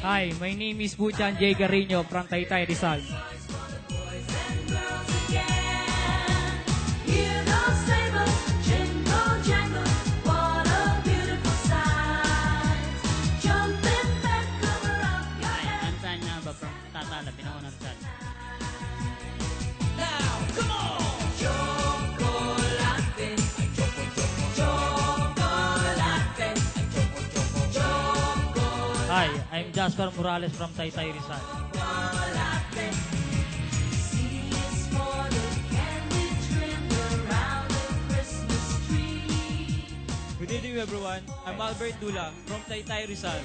Hi, my name is Buchan J. Garino from Taytay Rizal. Hi, I'm Jasper Morales from Taytay Rizal. Good evening everyone, I'm Albert Dula from Taytay Rizal.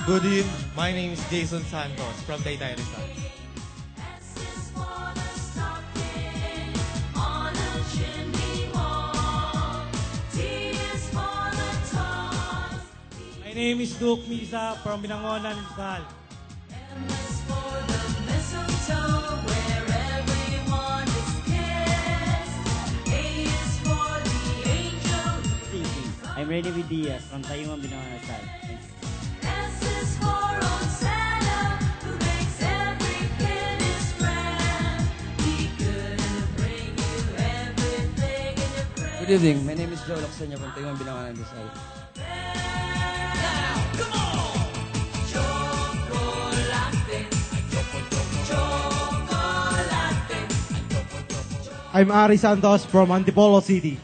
Good evening, my name is Jason Santos from Taytay Rizal. My name is Duke Misa from Binangonan Rizal. I'm ready with Diaz from Tayuman Binangonan Rizal. Good evening, my name is Joe Locsonia from Tayuman Binangonan Rizal. I'm Ari Santos from Antipolo City.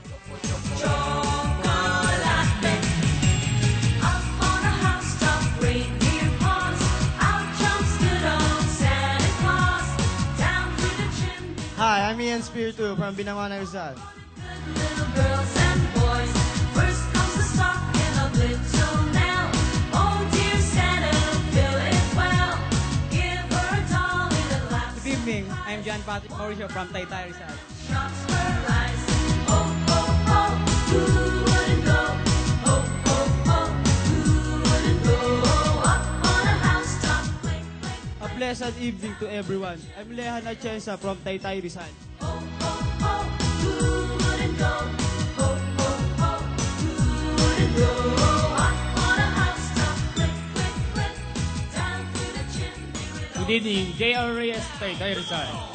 Hi, I'm Ian Spiritu from Binangonan Rizal. Good evening, I'm John Patrick Mauricio from Taytay Rizal. A pleasant evening to everyone. I'm Lehan Atienza from Taytay Rizal. Good evening, J.R. Reyes, Taytay Rizal.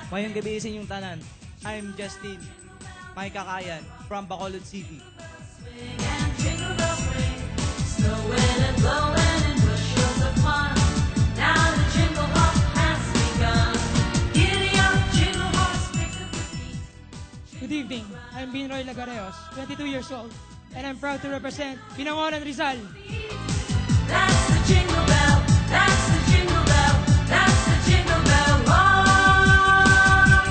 Mayang gabi sa inyong tanan. I'm Justin May Kakayan from Bacolod City. Good evening, I'm Binroy Lagareos, 22 years old, and I'm proud to represent Binangonan Rizal. That's the jingle bell, that's the jingle bell, that's the jingle bell rock.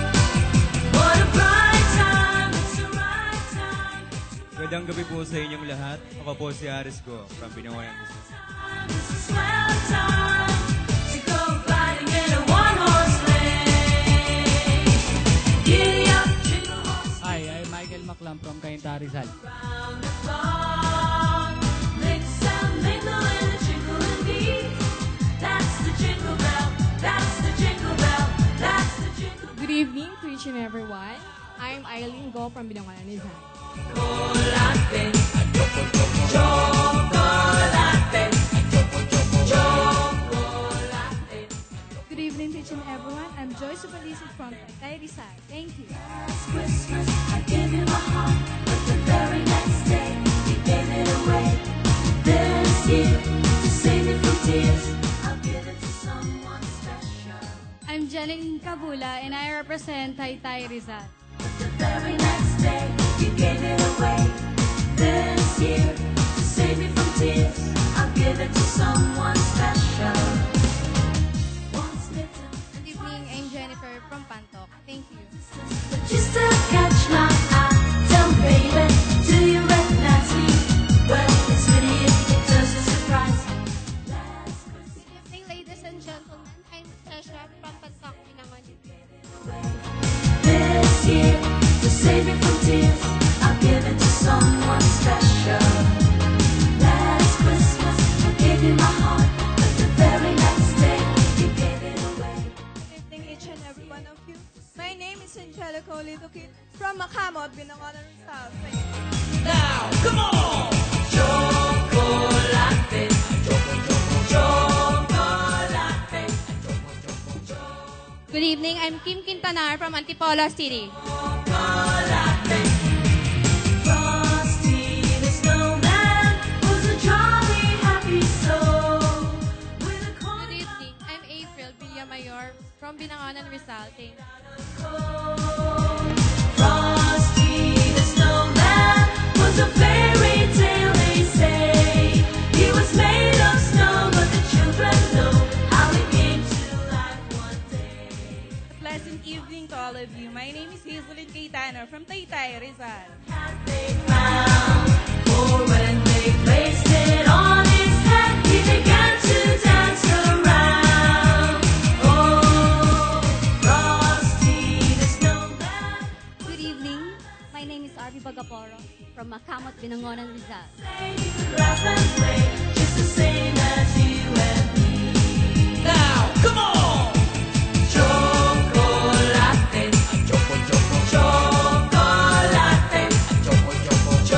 What a bright time, it's the right time. Magandang gabi po sa inyong lahat. Ako po si Aris Go from Binangonan Rizal. It's a swell time to go gliding in a one-horse sleigh. Giddy up, jingle horse. Hi, I'm Michael Maclam from Cainta Rizal. Round the clock, mix and mingle in a jingling beat. That's the jingle bell, that's the jingle bell, that's the jingle bell. Good evening to each and everyone. I'm Eileen Go from Binangonan Rizal. Chocolate, chocolate, chocolate. Good evening to each and everyone. I'm Joyce Supalisip from Taytay Rizal. Thank you. Last Christmas, I gave you my heart, but the very next day, you gave it away. This year, to save me from tears, I'll give it to someone special. I'm Jeline Cabula and I represent Taytay Rizal. But the very next day, you gave it away. This year, to save me from tears, I'll give it to someone special. Once bitten, Good evening, I'm Jennifer from Pantok. Thank you. but you still catch my eye. Tell me, baby, do you recognize me? Well, it's really it doesn't surprise me. Last Christmas, Good evening, ladies and gentlemen. I'm Sasha from Pantok, Binangonan. this year, to save is Angelico Litukit from Makamot, Binangonan, Rizal. Now, come on! Chocolate, chocolate. Good evening, I'm Kim Quintanar from Antipolo City. Frosty the snowman was a jolly happy soul with a Good evening, I'm April Villamayor from Binangonan, Rizal. Thank you. Frosty the snowman was a fairy tale, they say. He was made of snow, but the children know how he came to life one day. Pleasant evening to all of you. My name is Hazelyn K. Tanner from Taytay, Rizal. Hat they found, for when they placed it on his head, he began to dance around. Oh, Frosty the snowman. Good evening, my name is Arby Bagaporo from Makamot, Binangonan, Rizal. Say he could laugh and play just the same as you and